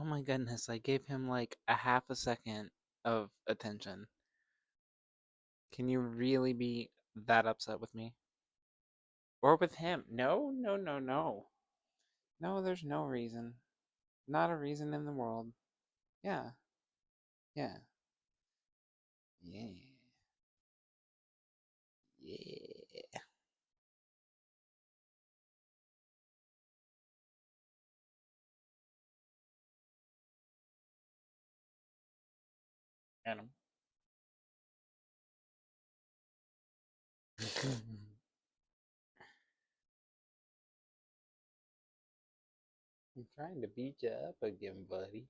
Oh my goodness, I gave him like a half a second of attention. Can you really be that upset with me? Or with him? No, no, no, no. No, there's no reason. Not a reason in the world. Yeah, yeah, yeah, yeah. Adam. I'm trying to beat you up again, buddy.